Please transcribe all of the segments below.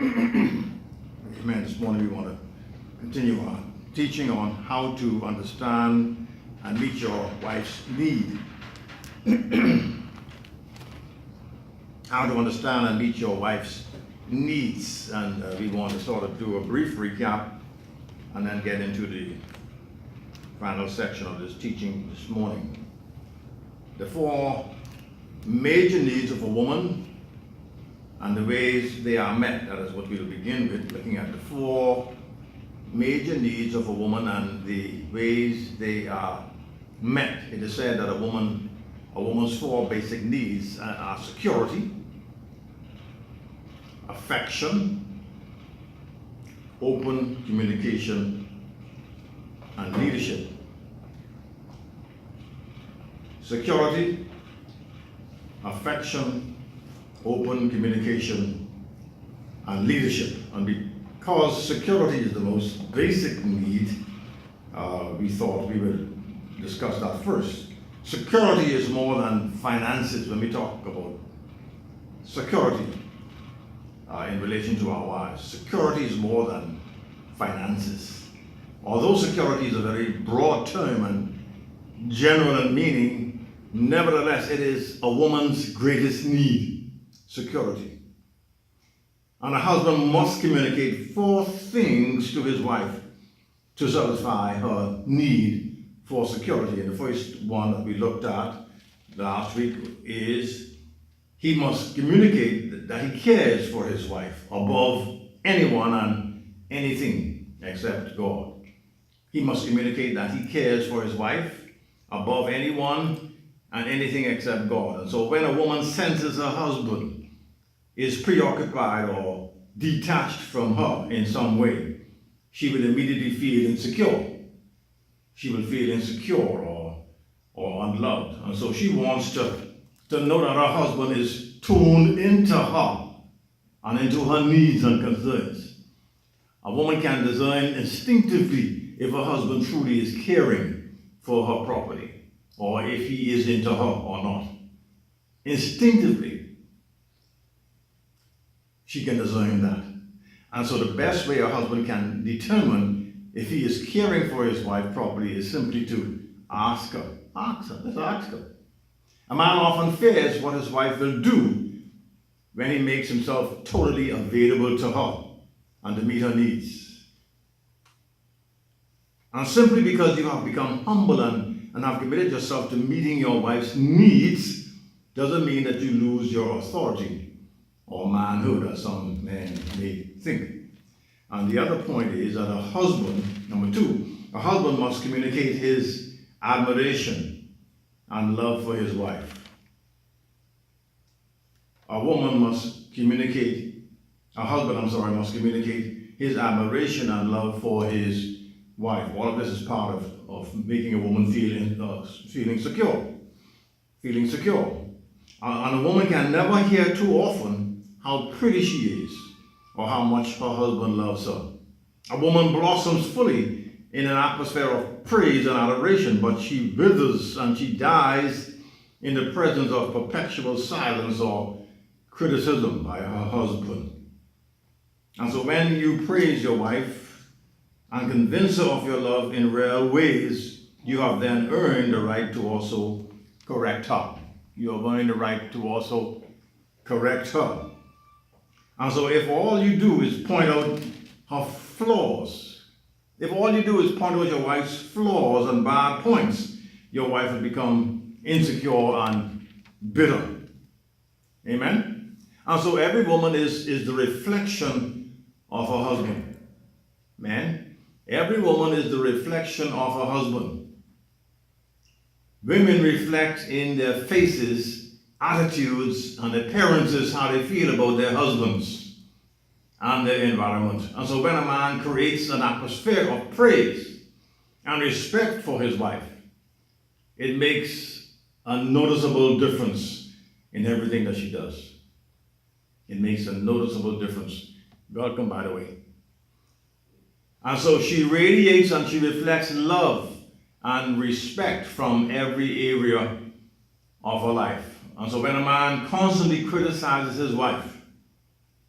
Amen. This morning we want to continue our teaching on how to understand and meet your wife's need. How to understand and meet your wife's needs. And we want to sort of do a brief recap and then get into the final section of this teaching this morning. The four major needs of a woman and the ways they are met. That is what we'll begin with, looking at the four major needs of a woman and the ways they are met. It is said that a woman's four basic needs are security, affection, open communication, and leadership. Security, affection, open communication, and leadership. And because security is the most basic need, we thought we would discuss that first. Security is more than finances when we talk about security in relation to our wives. Security is more than finances. Although security is a very broad term and general in meaning, nevertheless it is a woman's greatest need. Security. And a husband must communicate four things to his wife to satisfy her need for security. And the first one that we looked at last week is he must communicate that he cares for his wife above anyone and anything except God. He must communicate that he cares for his wife above anyone and anything except God. And so when a woman senses her husband is preoccupied or detached from her in some way, she will immediately feel insecure. She will feel insecure or unloved. And so she wants to know that her husband is tuned into her and into her needs and concerns. A woman can discern instinctively if her husband truly is caring for her property or if he is into her or not. Instinctively, she can discern that. And so the best way a husband can determine if he is caring for his wife properly is simply to ask her. Let's ask her. A man often fears what his wife will do when he makes himself totally available to her and to meet her needs. And simply because you have become humble and have committed yourself to meeting your wife's needs doesn't mean that you lose your authority or manhood, as some men may think. And the other point is that a husband, number two, a husband must communicate his admiration and love for his wife. A husband must communicate his admiration and love for his wife. All of this is part of making a woman feeling secure. Feeling secure. And a woman can never hear too often how pretty she is or how much her husband loves her. A woman blossoms fully in an atmosphere of praise and adoration, but she withers and she dies in the presence of perpetual silence or criticism by her husband. And so when you praise your wife and convince her of your love in real ways, you have then earned the right to also correct her. You have earned the right to also correct her. And so if all you do is point out her flaws, if all you do is point out your wife's flaws and bad points, your wife will become insecure and bitter. Amen? And so every woman is the reflection of her husband. Man, every woman is the reflection of her husband. Women reflect in their faces, attitudes, and appearances how they feel about their husbands and their environment. And so when a man creates an atmosphere of praise and respect for his wife, it makes a noticeable difference in everything that she does. It makes a noticeable difference. Welcome, by the way. And so she radiates and she reflects love and respect from every area of her life. And so when a man constantly criticizes his wife,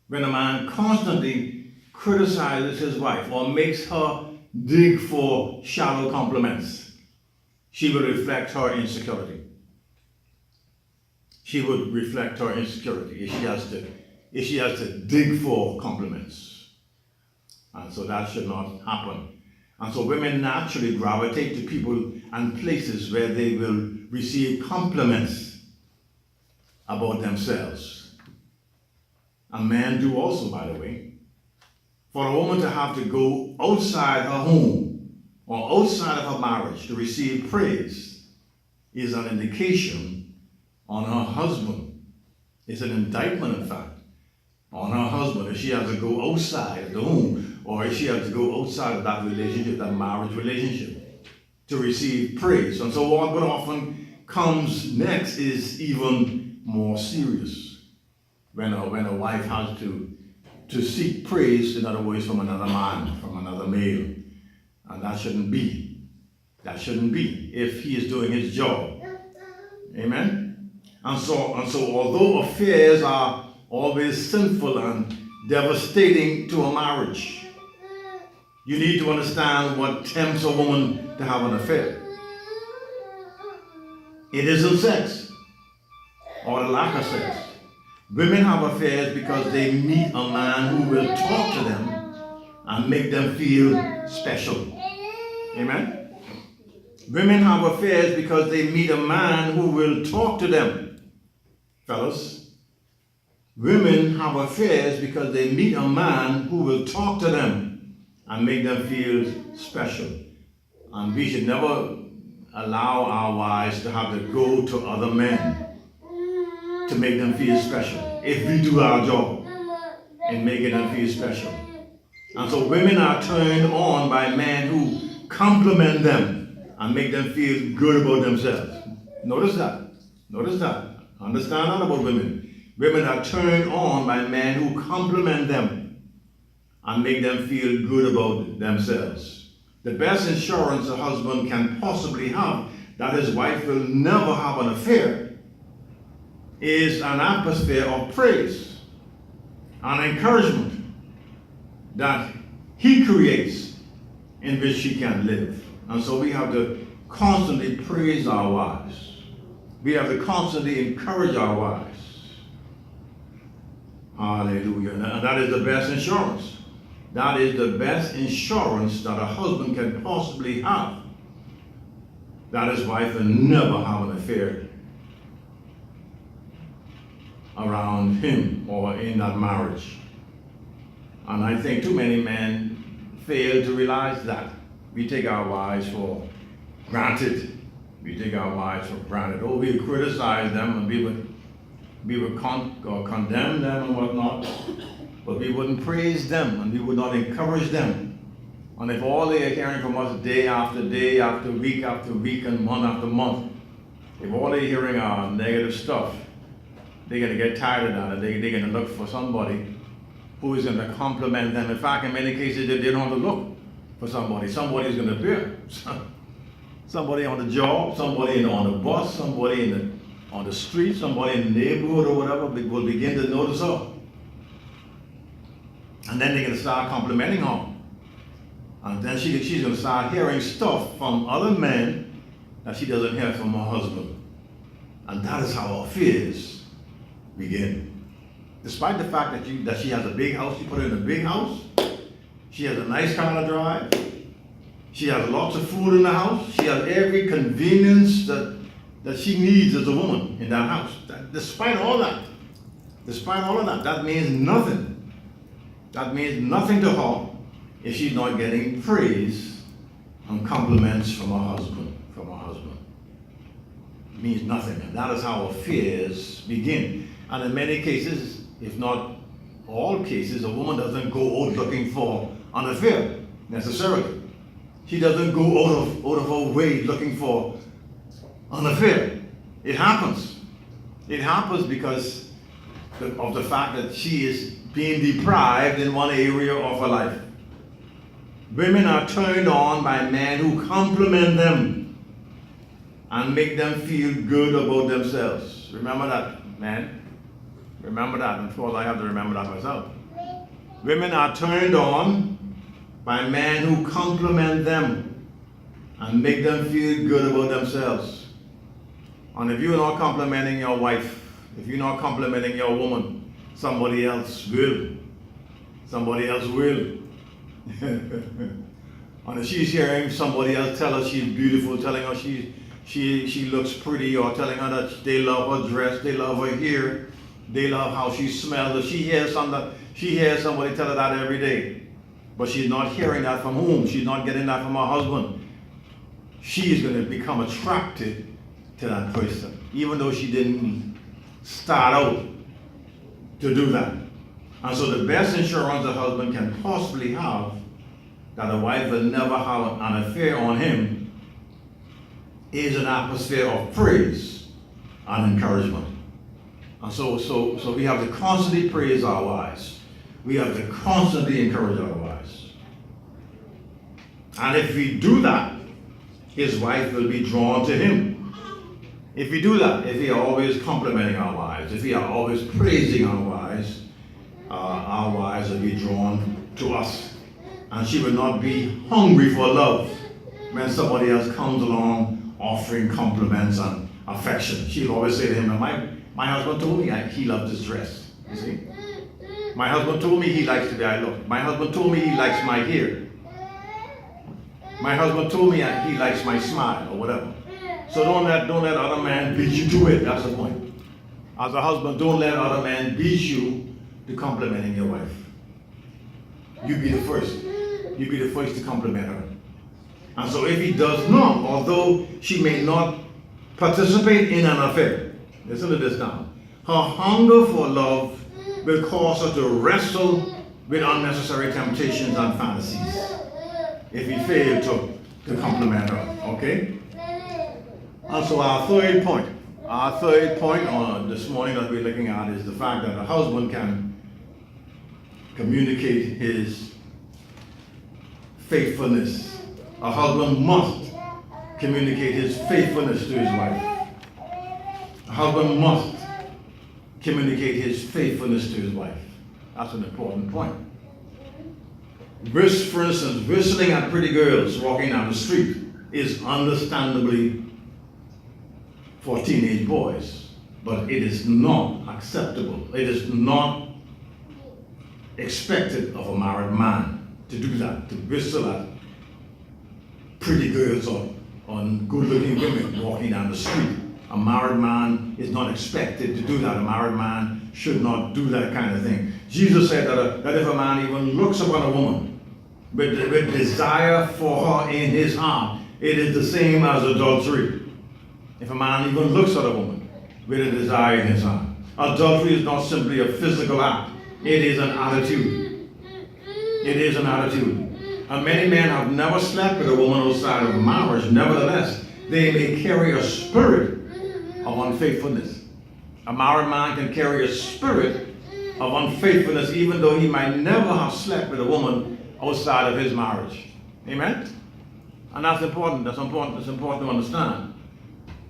When a man constantly criticizes his wife or makes her dig for shallow compliments, she will reflect her insecurity. She would reflect her insecurity if she has to dig for compliments. And so that should not happen. And so women naturally gravitate to people and places where they will receive compliments about themselves. And men do also, by the way. For a woman to have to go outside her home or outside of her marriage to receive praise is an indication on her husband. It's an indictment, in fact, on her husband if she has to go outside of the home or if she has to go outside of that relationship, that marriage relationship, to receive praise. And so what often comes next is even more serious. When a wife has to seek praise, in other words, from another man, from another male. And that shouldn't be. That shouldn't be if he is doing his job. Amen? And so although affairs are always sinful and devastating to a marriage, you need to understand what tempts a woman to have an affair. It isn't sex or the lack of sex. Women have affairs because they meet a man who will talk to them and make them feel special. Amen? Women have affairs because they meet a man who will talk to them. Fellas, women have affairs because they meet a man who will talk to them and make them feel special. And we should never allow our wives to have to go to other men to make them feel special if we do our job in making them feel special. And so women are turned on by men who compliment them and make them feel good about themselves. Notice that. Notice that. Understand that about women. Women are turned on by men who compliment them and make them feel good about themselves. The best insurance a husband can possibly have that his wife will never have an affair is an atmosphere of praise and encouragement that he creates in which she can live. And so we have to constantly praise our wives. We have to constantly encourage our wives. Hallelujah. And that is the best insurance. That is the best insurance that a husband can possibly have, that his wife will never have an affair around him or in that marriage. And I think too many men fail to realize that. We take our wives for granted. We take our wives for granted. Oh, we criticize them and we would condemn them and whatnot, but we wouldn't praise them and we would not encourage them. And if all they are hearing from us day after week and month after month, if all they're hearing are negative stuff, they're going to get tired of that and they're going to look for somebody who is going to compliment them. In fact, in many cases, they don't have to look for somebody. Somebody's going to appear. Somebody on the job, somebody on the bus, somebody on the street, somebody in the neighborhood or whatever will begin to notice her. And then they're going to start complimenting her. And then she's going to start hearing stuff from other men that she doesn't hear from her husband. And that is how affairs begin. Despite the fact that she has a big house, she put her in a big house, she has a nice car to drive, she has lots of food in the house, she has every convenience that she needs as a woman in that house. Despite all of that, that means nothing. That means nothing to her if she's not getting praise and compliments from her husband. It means nothing. And that is how affairs begin. And in many cases, if not all cases, a woman doesn't go out looking for an affair necessarily. She doesn't go out of her way looking for an affair. It happens. It happens because of the fact that she is being deprived in one area of her life. Women are turned on by men who compliment them and make them feel good about themselves. Remember that, man. Remember that. And of course, I have to remember that myself. Women are turned on by men who compliment them and make them feel good about themselves. And if you're not complimenting your wife, if you're not complimenting your woman, somebody else will. Somebody else will. And if she's hearing somebody else tell her she's beautiful, telling her she looks pretty, or telling her that they love her dress, they love her hair, they love how she smells, if she hears somebody tell her that every day, but she's not hearing that from whom? She's not getting that from her husband. She is going to become attracted to that person, even though she didn't start out to do that. And so the best insurance a husband can possibly have that a wife will never have an affair on him is an atmosphere of praise and encouragement. And so we have to constantly praise our wives. We have to constantly encourage our wives. And if we do that, his wife will be drawn to him. If we do that, if we are always complimenting our wives, if we are always praising our wives will be drawn to us. And she will not be hungry for love when somebody else comes along offering compliments and affection. She'll always say to him, my husband told me he loved this dress. You see? My husband told me he likes the way I look. My husband told me he likes my hair. My husband told me he likes my smile, or whatever. So don't let other men beat you to it. That's the point. As a husband, don't let other men beat you to complimenting your wife. You be the first. You be the first to compliment her. And so if he does not, although she may not participate in an affair, listen to this now, her hunger for love will cause her to wrestle with unnecessary temptations and fantasies if he failed to compliment her. Okay? And so our third point on this morning that we're looking at is the fact that a husband can communicate his faithfulness. A husband must communicate his faithfulness to his wife. A husband must communicate his faithfulness to his wife. That's an important point. For instance, whistling at pretty girls walking down the street is understandably for teenage boys, but it is not acceptable. It is not expected of a married man to do that, to whistle at pretty girls or on good-looking women walking down the street. A married man is not expected to do that. A married man should not do that kind of thing. Jesus said that if a man even looks upon a woman with desire for her in his heart, it is the same as adultery. If a man even looks at a woman with a desire in his heart. Adultery is not simply a physical act. It is an attitude. It is an attitude. And many men have never slept with a woman outside of marriage. Nevertheless, they may carry a spirit of unfaithfulness. A married man can carry a spirit of unfaithfulness even though he might never have slept with a woman outside of his marriage. Amen? And that's important. That's important. It's important to understand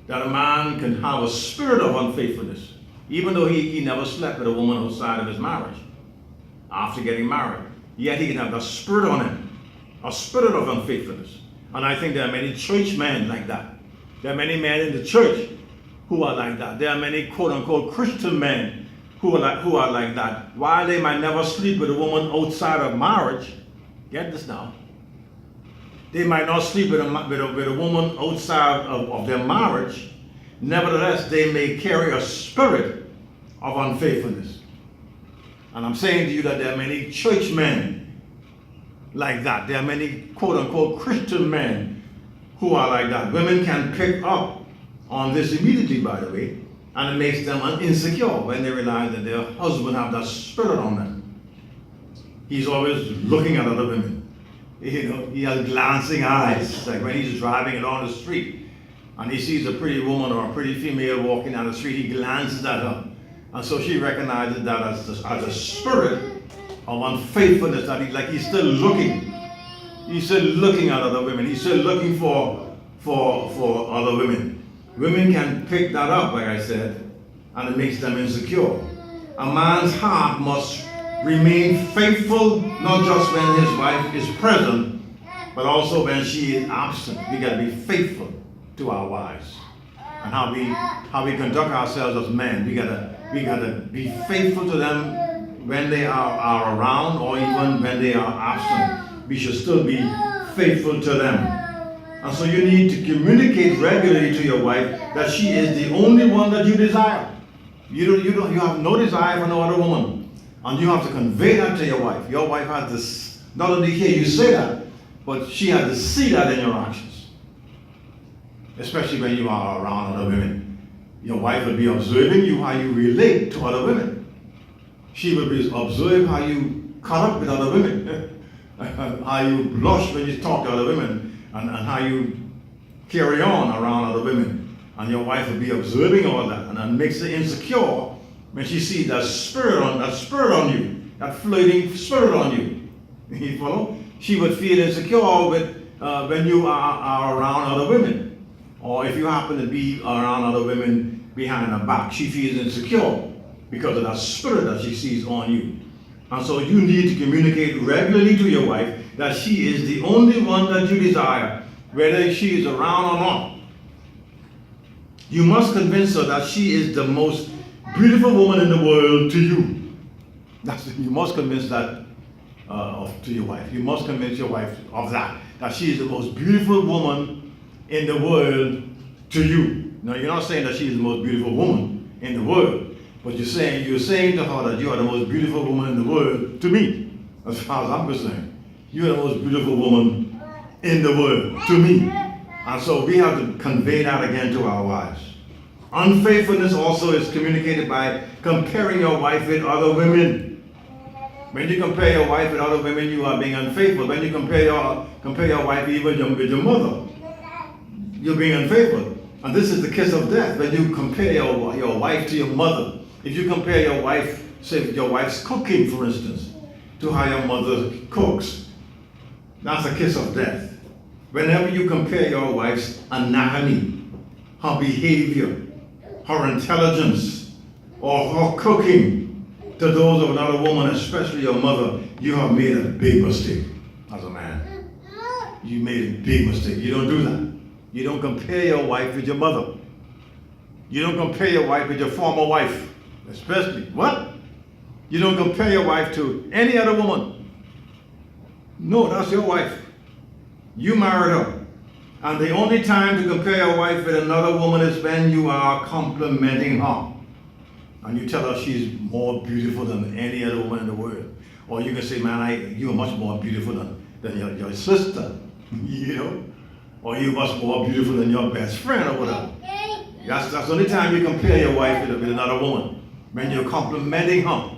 that a man can have a spirit of unfaithfulness even though he never slept with a woman outside of his marriage after getting married. Yet he can have the spirit on him, a spirit of unfaithfulness. And I think there are many church men like that. There are many men in the church who are like that. There are many quote-unquote Christian men who are like that. While they might never sleep with a woman outside of marriage, get this now, they might not sleep with a woman outside of their marriage, nevertheless they may carry a spirit of unfaithfulness. And I'm saying to you that there are many church men like that. There are many quote-unquote Christian men who are like that. Women can pick up on this immediately, by the way, and it makes them insecure when they realize that their husband have that spirit on them. He's always looking at other women. You know, he has glancing eyes, like when he's driving along the street and he sees a pretty woman or a pretty female walking down the street, he glances at her. And so she recognizes that as a spirit of unfaithfulness, that he's still looking. He's still looking at other women. He's still looking for other women. Women can pick that up, like I said, and it makes them insecure. A man's heart must remain faithful, not just when his wife is present, but also when she is absent. We got to be faithful to our wives. And how we conduct ourselves as men. We gotta be faithful to them when they are around, or even when they are absent. We should still be faithful to them. And so you need to communicate regularly to your wife that she is the only one that you desire. You have no desire for no other woman. And you have to convey that to your wife. Your wife has to not only hear you say that, but she has to see that in your actions. Especially when you are around other women. Your wife will be observing you, how you relate to other women. She will be observing how you cut up with other women. How you blush when you talk to other women, and how you carry on around other women. And your wife will be observing all that, and that makes her insecure when she sees that spirit on you, that flirting spirit on you. You follow? She would feel insecure when you are around other women. Or if you happen to be around other women behind her back, she feels insecure because of that spirit that she sees on you. And so you need to communicate regularly to your wife that she is the only one that you desire, whether she is around or not. You must convince her that she is the most beautiful woman in the world to you. You must convince that to your wife. You must convince your wife of that she is the most beautiful woman in the world to you. Now, you're not saying that she is the most beautiful woman in the world, but you're saying to her that you are the most beautiful woman in the world to me, as far as I'm concerned. You are the most beautiful woman in the world to me. And so we have to convey that again to our wives. Unfaithfulness also is communicated by comparing your wife with other women. When you compare your wife with other women, you are being unfaithful. When you compare your wife even with your mother, you're being unfaithful. And this is the kiss of death. When you compare your wife to your mother, if you compare your wife, say your wife's cooking, for instance, to how your mother cooks, that's a kiss of death. Whenever you compare your wife's anatomy, her behavior, her intelligence, or her cooking to those of another woman, especially your mother, you have made a big mistake as a man. You made a big mistake. You don't do that. You don't compare your wife with your mother. You don't compare your wife with your former wife, especially. What? You don't compare your wife to any other woman. No, that's your wife. You married her. And the only time to compare your wife with another woman is when you are complimenting her. And you tell her she's more beautiful than any other woman in the world. Or you can say, man, you are much more beautiful than your sister, you know? Or you're much more beautiful than your best friend or whatever. That's the only time you compare your wife with another woman, when you're complimenting her.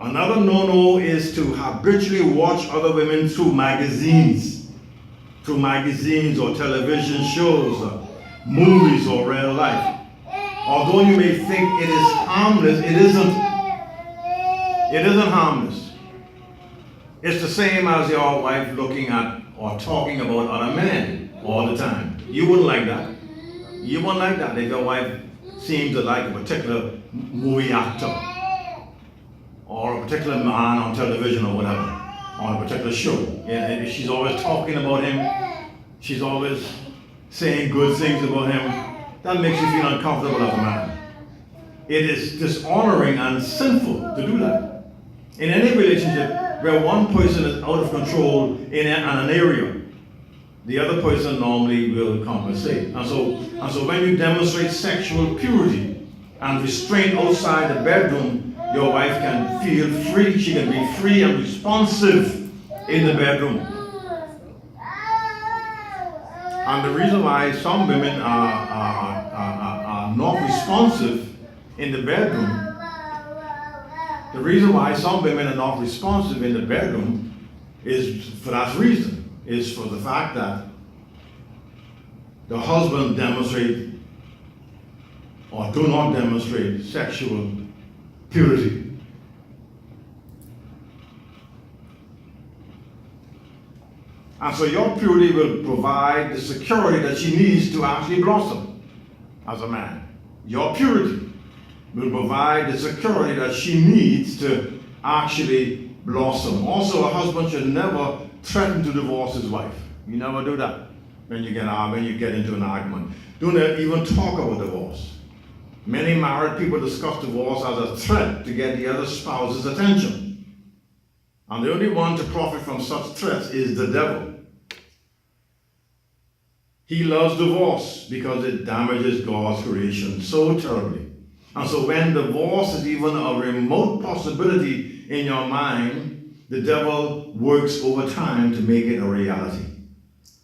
Another no-no is to habitually watch other women through magazines or television shows, or movies or real life. Although you may think it is harmless, it isn't. It isn't harmless. It's the same as your wife looking at or talking about other men all the time. You wouldn't like that. You wouldn't like that if your wife seemed to like a particular movie actor or a particular man on television or whatever, on a particular show. And she's always talking about him. She's always saying good things about him. That makes you feel uncomfortable as a man. It is dishonoring and sinful to do that. In any relationship where one person is out of control in an area, the other person normally will compensate. And so when you demonstrate sexual purity and restraint outside the bedroom, your wife can feel free. She can be free and responsive in the bedroom. And the reason why some women are not responsive in the bedroom, is for that reason, is for the fact that the husband demonstrate or do not demonstrate sexual purity. And so your purity will provide the security that she needs to actually blossom as a man. Your purity will provide the security that she needs to actually blossom. Also, a husband should never threaten to divorce his wife. You never do that when you get into an argument. Don't even talk about divorce. Many married people discuss divorce as a threat to get the other spouse's attention. And the only one to profit from such threats is the devil. He loves divorce because it damages God's creation so terribly. And so when divorce is even a remote possibility in your mind, the devil works overtime to make it a reality.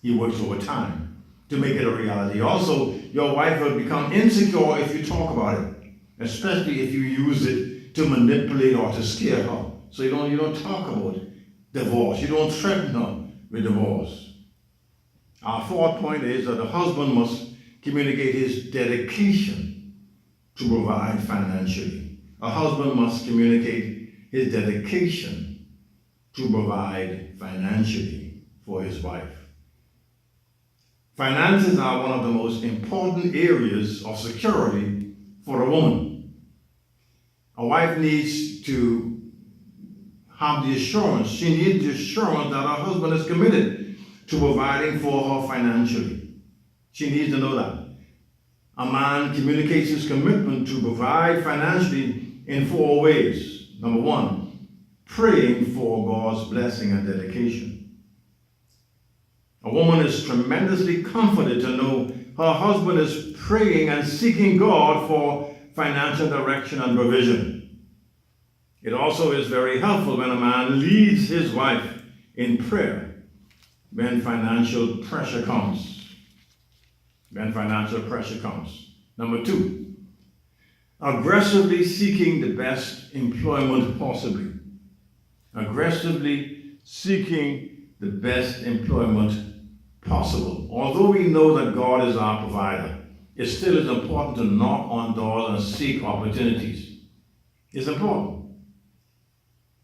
He works overtime to make it a reality. Also, your wife will become insecure if you talk about it, especially if you use it to manipulate or to scare her. So you don't talk about divorce. You don't threaten her with divorce. Our fourth point is that the husband must communicate his dedication to provide financially. A husband must communicate his dedication to provide financially for his wife. Finances are one of the most important areas of security for a woman. A wife needs to have the assurance, she needs the assurance that her husband is committed to providing for her financially. She needs to know that. A man communicates his commitment to provide financially in 4 ways. Number 1, praying for God's blessing and dedication. A woman is tremendously comforted to know her husband is praying and seeking God for financial direction and provision. It also is very helpful when a man leads his wife in prayer when financial pressure comes. Number 2, aggressively seeking the best employment possibly. Aggressively seeking the best employment possible. Although we know that God is our provider, it still is important to knock on doors and seek opportunities. It's important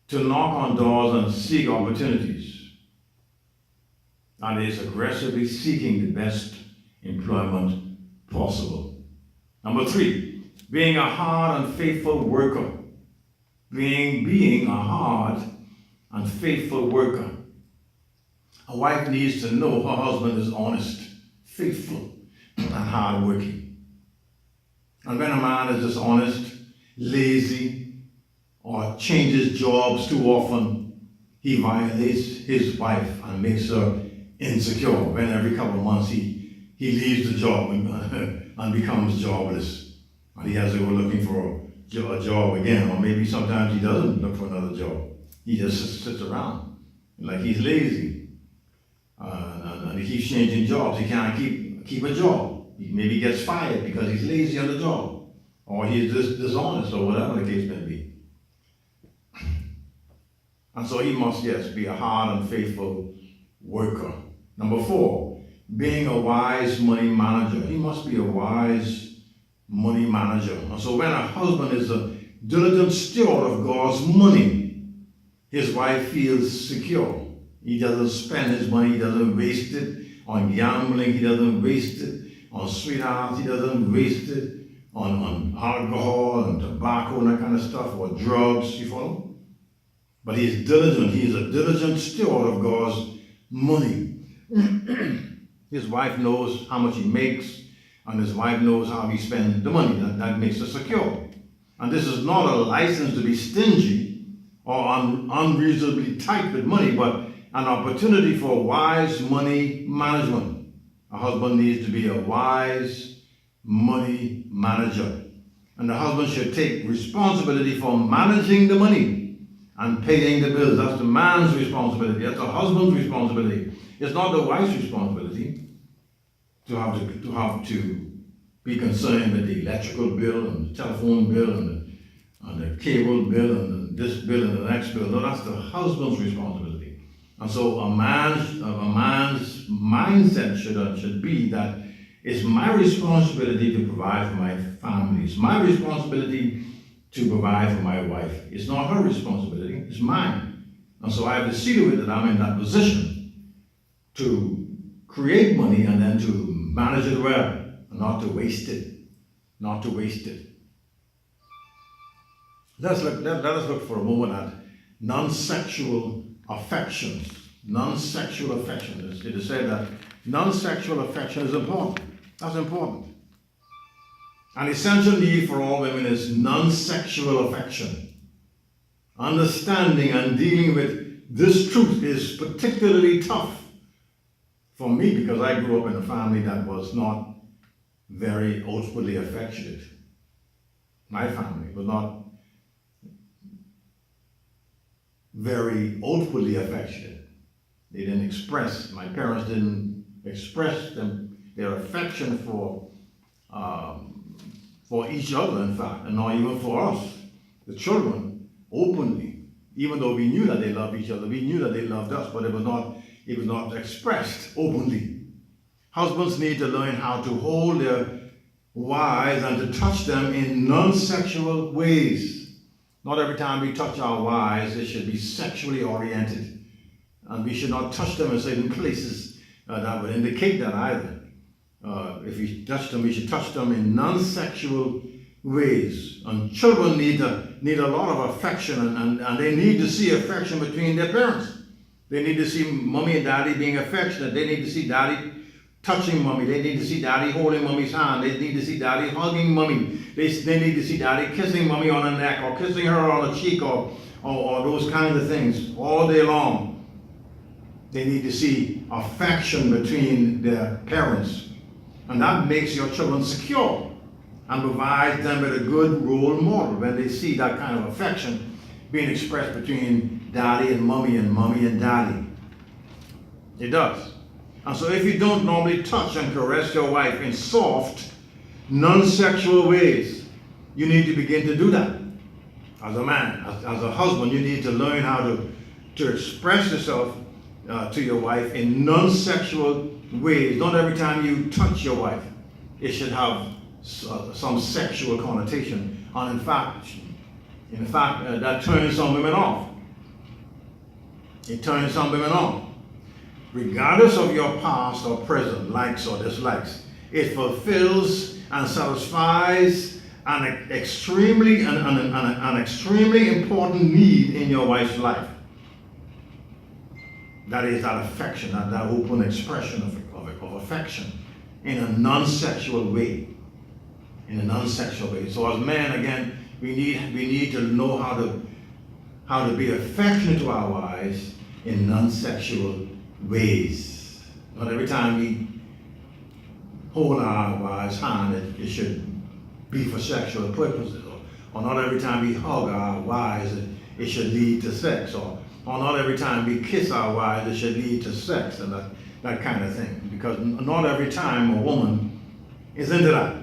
to knock on doors and seek opportunities. And is aggressively seeking the best employment possible. Number 3, being a hard and faithful worker. Being a hard and faithful worker. A wife needs to know her husband is honest, faithful, and hardworking. And when a man is dishonest, lazy, or changes jobs too often, he violates his wife and makes her insecure when every couple of months he leaves the job and becomes jobless. And he has to go looking for a job again, or maybe sometimes he doesn't look for another job. He just sits around like he's lazy. And he keeps changing jobs. He can't keep a job. He maybe gets fired because he's lazy on the job, or he's dishonest, or whatever the case may be. And so he must, yes, be a hard and faithful worker. Number 4, being a wise money manager. He must be a wise money manager. And so when a husband is a diligent steward of God's money, his wife feels secure. He doesn't spend his money, he doesn't waste it on gambling, he doesn't waste it on sweethearts, he doesn't waste it on alcohol and tobacco and that kind of stuff, or drugs, you follow? But he's diligent, he's a diligent steward of God's money. His wife knows how much he makes, and his wife knows how he spends the money. That makes her secure. And this is not a license to be stingy or unreasonably tight with money, but an opportunity for wise money management. A husband needs to be a wise money manager. And the husband should take responsibility for managing the money and paying the bills. That's the man's responsibility. That's the husband's responsibility. It's not the wife's responsibility to have to be concerned with the electrical bill and the telephone bill and the cable bill and this bill and the next bill. No, that's the husband's responsibility. And so a man's mindset should be that it's my responsibility to provide for my family. It's my responsibility to provide for my wife. It's not her responsibility, it's mine. And so I have to see to it that I'm in that position to create money and then to manage it well, and not to waste it. Let us look for a moment at non-sexual affections. Non-sexual affections. It is said that non-sexual affection is important. That's important. An essential need for all women is non-sexual affection. Understanding and dealing with this truth is particularly tough for me because I grew up in a family that was not very outwardly affectionate. My family was not very outwardly affectionate. They didn't express, my parents didn't express their affection for each other, in fact, and not even for us, the children, openly. Even though we knew that they loved each other, we knew that they loved us, but it was not expressed openly. Husbands need to learn how to hold their wives and to touch them in non-sexual ways. Not every time we touch our wives, it should be sexually oriented. And we should not touch them in certain places that would indicate that either. If we touch them, we should touch them in non-sexual ways. And children need a lot of affection, and they need to see affection between their parents. They need to see mommy and daddy being affectionate. They need to see daddy touching mommy. They need to see daddy holding mommy's hand. They need to see daddy hugging mommy. They need to see daddy kissing mommy on the neck or kissing her on the cheek or those kinds of things all day long. They need to see affection between their parents. And that makes your children secure and provides them with a good role model when they see that kind of affection being expressed between daddy and mommy and daddy. It does. And so if you don't normally touch and caress your wife in soft, non-sexual ways, you need to begin to do that. As a man, as a husband, you need to learn how to express yourself to your wife in non-sexual ways. Not every time you touch your wife, it should have some sexual connotation. And in fact, that turns some women off. It turns some women off. Regardless of your past or present likes or dislikes, it fulfills and satisfies an extremely important need in your wife's life. That is that affection, that open expression of affection in a non-sexual way. In a non-sexual way. So as men, again, we need to know how to be affectionate to our wives in non-sexual ways. Not every time we hold our wife's hand, it should be for sexual purposes. Or not every time we hug our wives, it should lead to sex. Or not every time we kiss our wives, it should lead to sex and that kind of thing. Because not every time a woman is into that.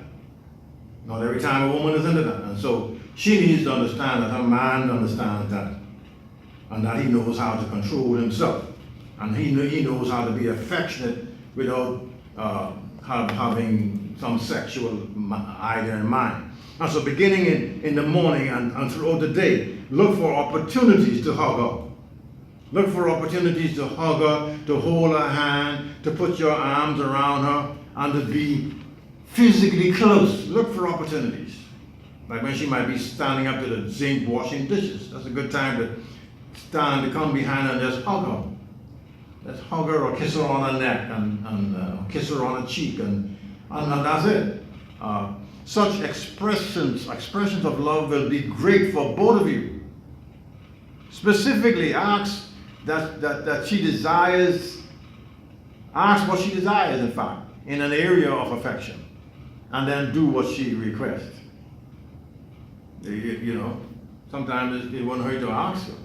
Not every time a woman is into that. And so she needs to understand that her man understands that. And that he knows how to control himself. And he knows how to be affectionate without having some sexual idea in mind. And so beginning in the morning and throughout the day, look for opportunities to hug her. Look for opportunities to hug her, to hold her hand, to put your arms around her, and to be physically close. Look for opportunities. Like when she might be standing up to the sink washing dishes. That's a good time to come behind her and just hug her. Just hug her or kiss her on her neck and kiss her on her cheek and that's it. Such expressions of love will be great for both of you. Specifically, ask that she desires, ask what she desires, in fact, in an area of affection, and then do what she requests. You know, sometimes it won't hurt to ask her,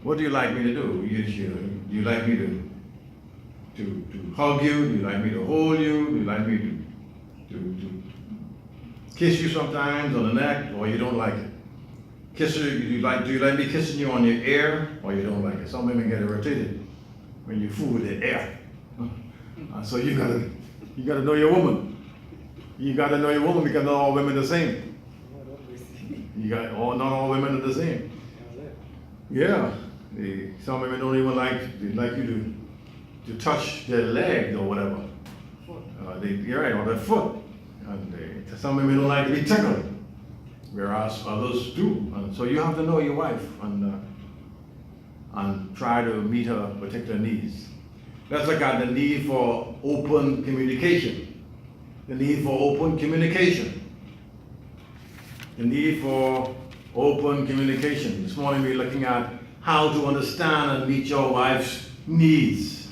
what do you like me to do? Do you like me to hug you? Do you like me to hold you? Do you like me to kiss you sometimes on the neck, or you don't like it? Kiss her, do you like me kissing you on your ear, or you don't like it? Some women get irritated when you fool with their ear. So you gotta know your woman. You gotta know your woman because not all women are the same. Not all women are the same. Yeah. Some women don't even like you to touch their leg or whatever. You're right, or their foot. And some women don't like to be tickled, whereas others do. And so you have to know your wife, and and try to meet her particular needs. Let's look at the need for open communication. The need for open communication. The need for open communication. This morning we're looking at how to understand and meet your wife's needs.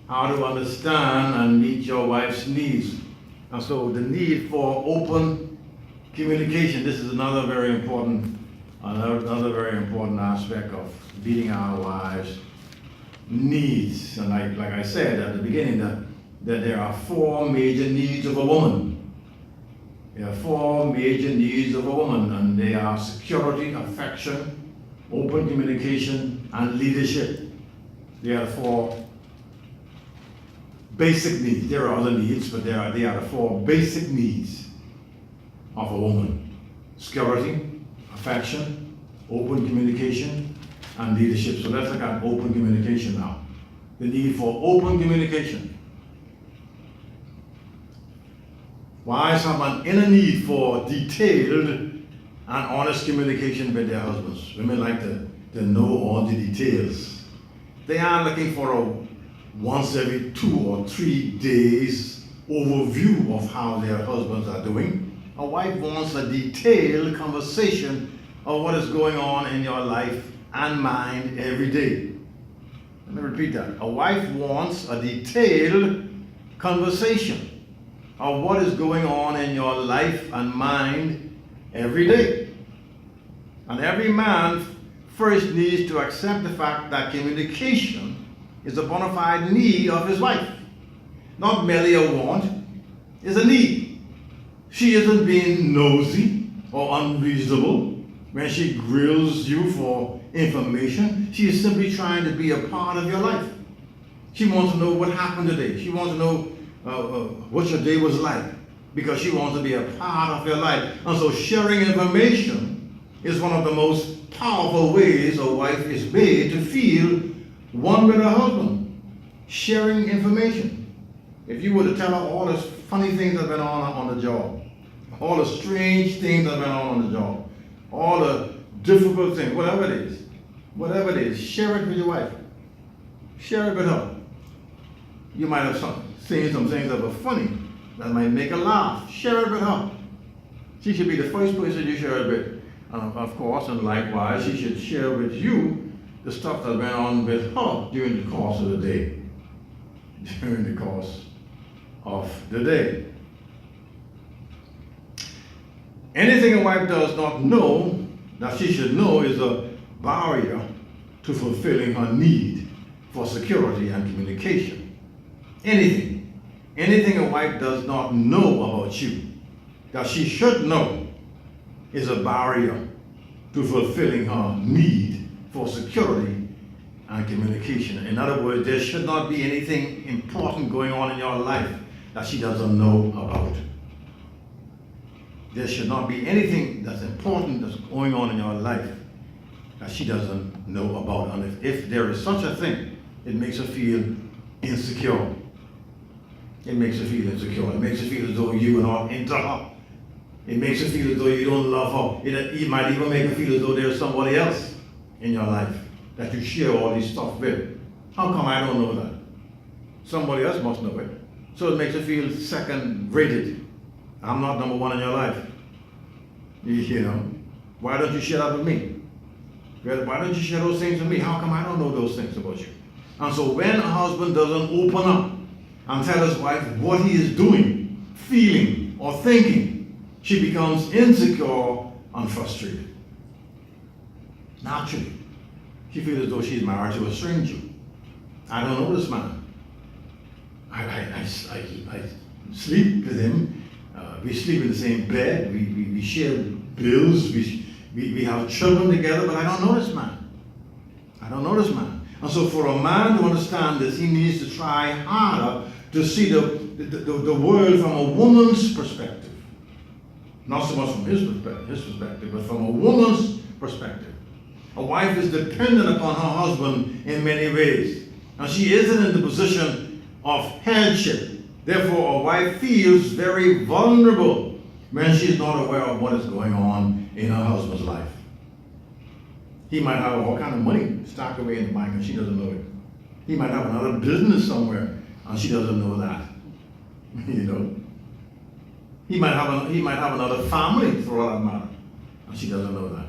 How to understand and meet your wife's needs. And so the need for open communication, this is another very important aspect of meeting our wives' needs. And like I said at the beginning, that there are four major needs of a woman. There are four major needs of a woman, and they are security, affection, open communication, and leadership. They are the four basic needs. There are other needs, but they are the four basic needs of a woman: security, affection, open communication, and leadership. So let's look at open communication now. The need for open communication. Wives have an inner need for detailed and honest communication with their husbands. Women like to know all the details. They are looking for a once every 2 or 3 days overview of how their husbands are doing. A wife wants a detailed conversation of what is going on in your life and mind every day. Let me repeat that. A wife wants a detailed conversation of what is going on in your life and mind every day. And every man first needs to accept the fact that communication is a bona fide need of his wife. Not merely a want, it's a need. She isn't being nosy or unreasonable when she grills you for information. She is simply trying to be a part of your life. She wants to know what happened today. She wants to know what your day was like, because she wants to be a part of your life. And so sharing information is one of the most powerful ways a wife is made to feel one with her husband. Sharing information. If you were to tell her all the funny things that have been on the job, all the strange things that have been on the job, all the difficult things, whatever it is, share it with your wife. Share it with her. You might have seen some things that were funny, that might make her laugh. Share it with her. She should be the first person you share it with. And of course, and likewise, she should share with you the stuff that went on with her during the course of the day. During the course of the day. Anything a wife does not know that she should know is a barrier to fulfilling her need for security and communication. Anything a wife does not know about you that she should know is a barrier to fulfilling her need for security and communication. In other words, there should not be anything important going on in your life that she doesn't know about. There should not be anything that's important that's going on in your life that she doesn't know about. And if there is such a thing, it makes her feel insecure. It makes her feel insecure. It makes her feel as though you are not into her. It makes her feel as though you don't love her. It might even make her feel as though there's somebody else in your life that you share all this stuff with. How come I don't know that? Somebody else must know it. So it makes her feel second rated. I'm not number one in your life. You know, why don't you share that with me? Why don't you share those things with me? How come I don't know those things about you? And so when a husband doesn't open up and tell his wife what he is doing, feeling, or thinking, she becomes insecure and frustrated. Naturally, she feels as though she's married to a stranger. I don't know this man. I sleep with him. We sleep in the same bed. We share bills. We have children together, but I don't know this man. I don't know this man. And so for a man to understand this, he needs to try harder to see the world from a woman's perspective. Not so much from his perspective, but from a woman's perspective. A wife is dependent upon her husband in many ways. And she isn't in the position of headship. Therefore, a wife feels very vulnerable when she is not aware of what is going on in her husband's life. He might have all kind of money stocked away in the bank and she doesn't know it. He might have another business somewhere and she doesn't know that. You know? He might have another family for all that matter and she doesn't know that.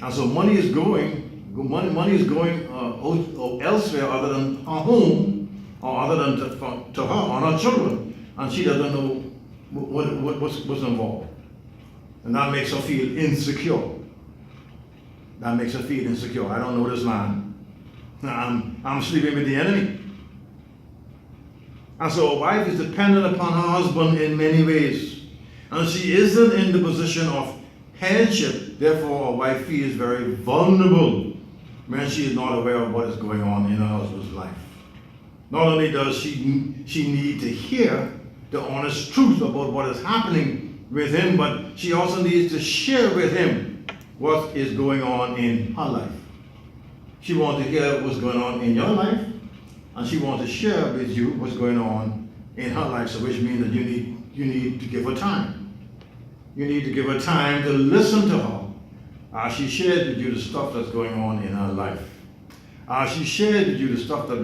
And so money is going elsewhere other than her home or other than to her or her children, and she doesn't know what's involved. And that makes her feel insecure. That makes her feel insecure. I don't know this man. I'm sleeping with the enemy. And so a wife is dependent upon her husband in many ways. And she isn't in the position of headship. Therefore, a wife feels very vulnerable when she is not aware of what is going on in her husband's life. Not only does she need to hear the honest truth about what is happening with him, but she also needs to share with him what is going on in her life. She wants to hear what's going on in your life, and she wants to share with you what's going on in her life, so which means that you need to give her time. You need to give her time to listen to her as she shares with you the stuff that's going on in her life. As she shares with you the stuff that's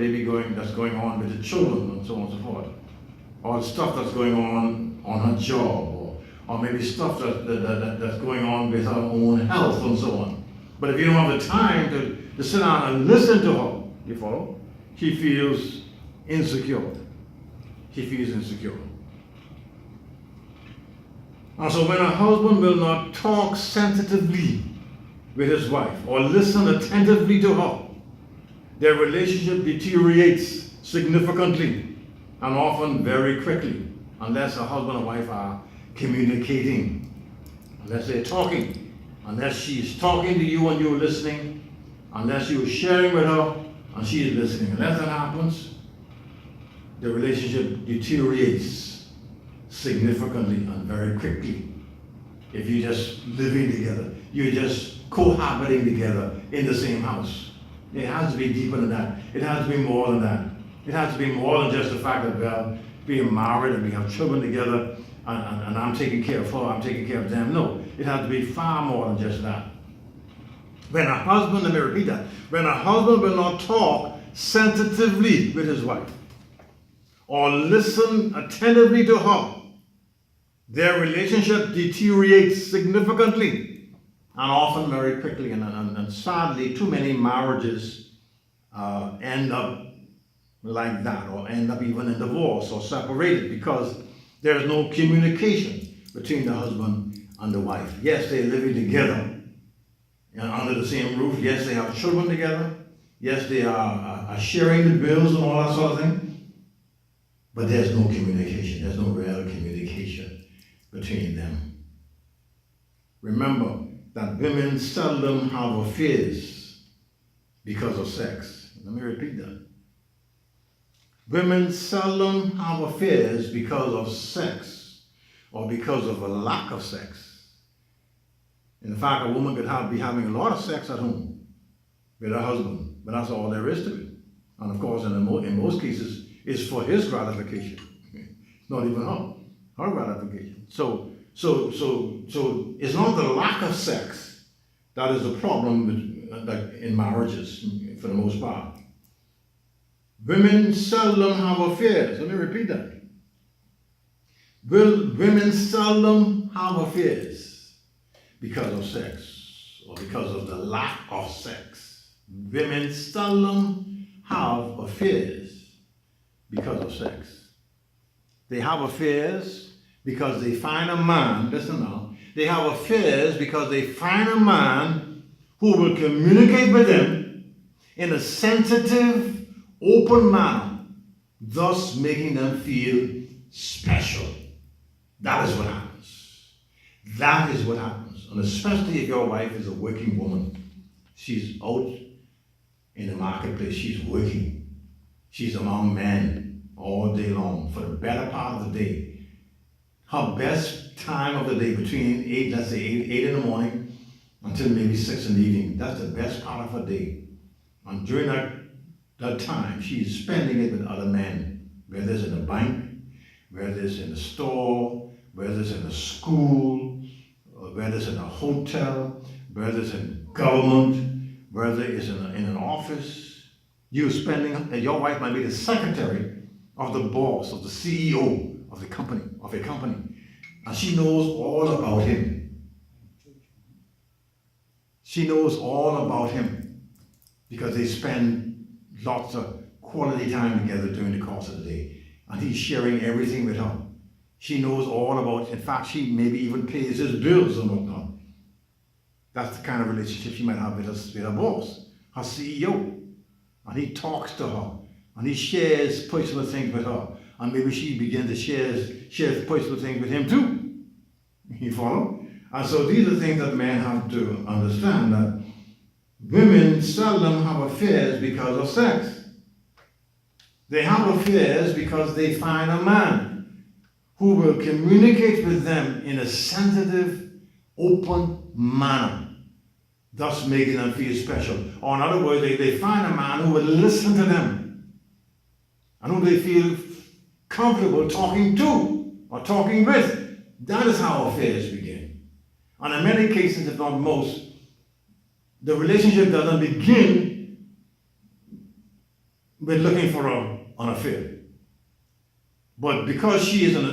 going on with the children and so on and so forth. Or the stuff that's going on her job, or maybe stuff that's going on with her own health and so on. But if you don't have the time to sit down and listen to her, you follow? She feels insecure. She feels insecure. And so when a husband will not talk sensitively with his wife or listen attentively to her, their relationship deteriorates significantly and often very quickly, unless a husband and wife are communicating, unless they're talking, unless she's talking to you and you're listening, unless you're sharing with her and she is listening. Unless that happens, the relationship deteriorates significantly and very quickly. If you're just living together, you're just cohabiting together in the same house. It has to be deeper than that. It has to be more than that. It has to be more than just the fact that we're being married and we have children together and I'm taking care of her, I'm taking care of them. No, it has to be far more than just that. When a husband, let me repeat that, when a husband will not talk sensitively with his wife or listen attentively to her, their relationship deteriorates significantly and often very quickly. And sadly, too many marriages end up like that, or end up even in divorce or separated because there's no communication between the husband and the wife. Yes, they're living together under the same roof. Yes, they have children together. Yes, they are sharing the bills and all that sort of thing. But there's no communication. There's no real communication between them. Remember that women seldom have affairs because of sex. Let me repeat that. Women seldom have affairs because of sex or because of a lack of sex. In fact, a woman could be having a lot of sex at home with her husband, but that's all there is to it. And of course, in most cases, it's for his gratification. It's not even her gratification. So it's not the lack of sex that is the problem in marriages for the most part. Women seldom have affairs. Let me repeat that. Women seldom have affairs because of sex or because of the lack of sex. Women seldom have affairs because of sex. They have affairs because they find a man, listen now, they have affairs because they find a man who will communicate with them in a sensitive, open manner, thus making them feel special. That is what happens. That is what happens. And especially if your wife is a working woman. She's out in the marketplace, she's working. She's among men all day long for the better part of the day. Her best time of the day between 8 in the morning until maybe 6 in the evening. That's the best part of her day. And during that time, she's spending it with other men, whether it's in the bank, whether it's in the store, whether it's in the school, whether it's in a hotel, whether it's in government, whether it's in an office, your wife might be the secretary of the boss, of the CEO of the company, of a company, and she knows all about him. She knows all about him because they spend lots of quality time together during the course of the day, and he's sharing everything with her. She knows all about, in fact, she maybe even pays his bills and whatnot. That's the kind of relationship she might have with her boss, her CEO. And he talks to her, and he shares personal things with her, and maybe she begins to share personal things with him too. You follow? And so these are things that men have to understand, that women seldom have affairs because of sex. They have affairs because they find a man who will communicate with them in a sensitive, open manner, thus making them feel special. Or in other words, they find a man who will listen to them and who they feel comfortable talking to or talking with. That is how affairs begin. And in many cases, if not most, the relationship doesn't begin with looking for an affair. But because she is in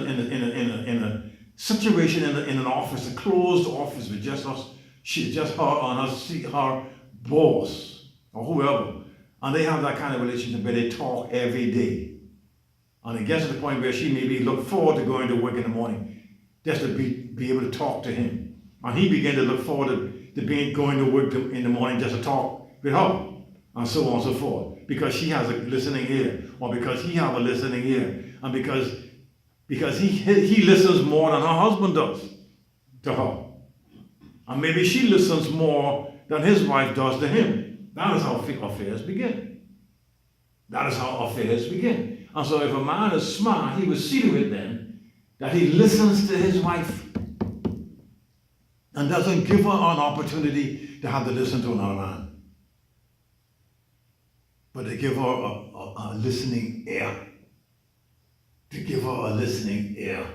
a situation in an office, a closed office with just us, just her and her boss or whoever, and they have that kind of relationship where they talk every day, and it gets to the point where she maybe look forward to going to work in the morning just to be able to talk to him, and he began to look forward to going to work in the morning just to talk with her, and so on and so forth, because she has a listening ear, or because he has a listening ear, and because he listens more than her husband does to her. And maybe she listens more than his wife does to him. That is how affairs begin. That is how affairs begin. And so if a man is smart, he will see to it then that he listens to his wife and doesn't give her an opportunity to have to listen to another man, but to give her a listening ear. To give her a listening ear.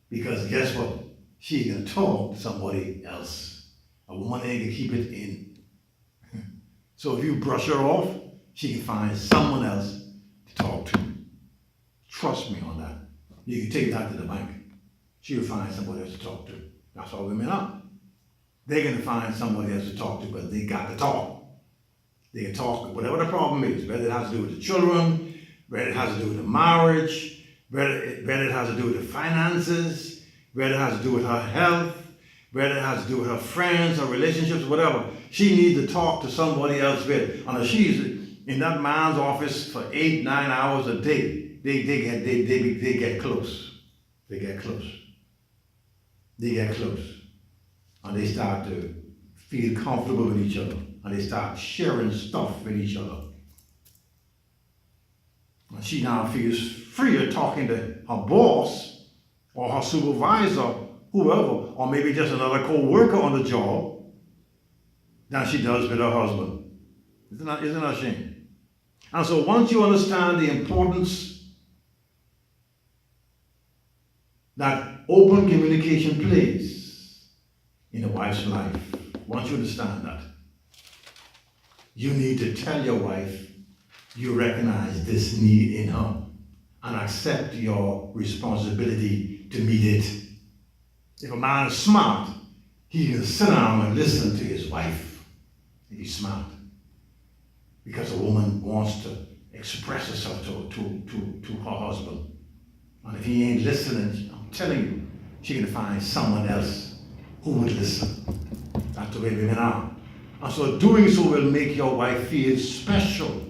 Because guess what? She can talk to somebody else. A woman ain't gonna keep it in. So if you brush her off, she can find someone else to talk to. Trust me on that. You can take that to the bank. She'll find somebody else to talk to. That's how women are. They're gonna find somebody else to talk to because they got to talk. They can talk whatever the problem is, whether it has to do with the children, whether it has to do with the marriage, whether it has to do with the finances, whether it has to do with her health, whether it has to do with her friends, her relationships, whatever. She needs to talk to somebody else with. And if she's in that man's office for 8-9 hours a day, they get close. They get close. They get close. And they start to feel comfortable with each other. And they start sharing stuff with each other. And she now feels freer talking to her boss or her supervisor, whoever, or maybe just another co-worker on the job than she does with her husband. Isn't that a shame? And so once you understand the importance that open communication plays in a wife's life, once you understand that, you need to tell your wife you recognize this need in her and accept your responsibility to meet it. If a man is smart, he can sit down and listen to his wife. He's smart. Because a woman wants to express herself to her husband. And if he ain't listening, I'm telling you, she can find someone else who would listen. That's the way women are. And so doing so will make your wife feel special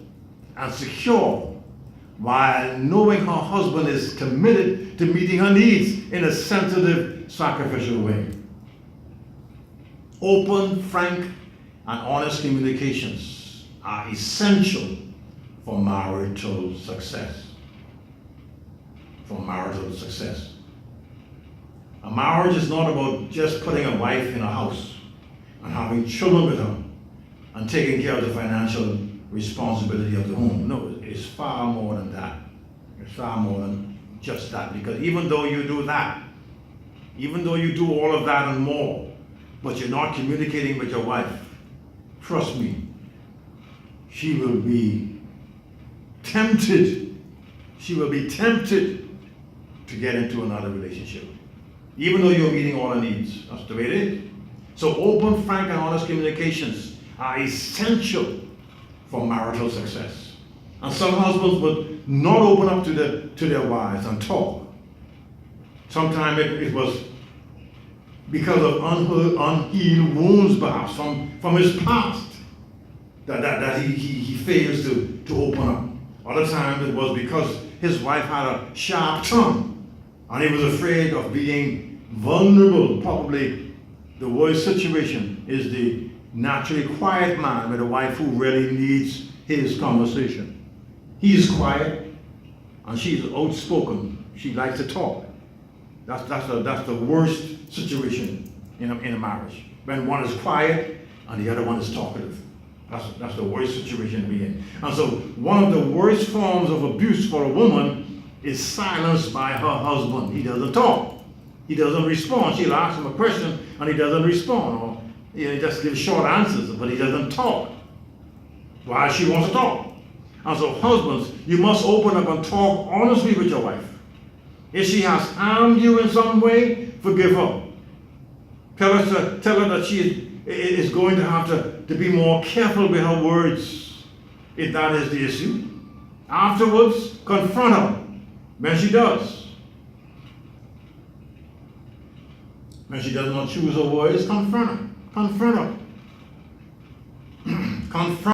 and secure, while knowing her husband is committed to meeting her needs in a sensitive, sacrificial way. Open, frank, and honest communications are essential for marital success. For marital success. A marriage is not about just putting a wife in a house and having children with her and taking care of the financial responsibility of the home. No, it's far more than that. It's far more than just that. Because even though you do that, even though you do all of that and more, but you're not communicating with your wife, trust me, she will be tempted. She will be tempted to get into another relationship, even though you're meeting all her needs. That's the way it is. So open, frank, and honest communications are essential for marital success. And some husbands would not open up to their wives and talk. Sometimes it was because of unhealed wounds, perhaps, from his past, that he fails to open up. Other times it was because his wife had a sharp tongue, and he was afraid of being vulnerable. Probably the worst situation is the naturally quiet man with a wife who really needs his conversation. He is quiet, and she's outspoken. She likes to talk. That's the worst situation in a marriage. When one is quiet and the other one is talkative. That's the worst situation to be in. And so one of the worst forms of abuse for a woman is silenced by her husband. He doesn't talk. He doesn't respond. She'll ask him a question and he doesn't respond. Or he just gives short answers, but he doesn't talk. While she wants to talk. And so husbands, you must open up and talk honestly with your wife. If she has harmed you in some way, forgive her. Tell her that she is going to have to be more careful with her words, if that is the issue. Afterwards, confront her when she does. When she does not choose her words, confront her. Confront her. Confront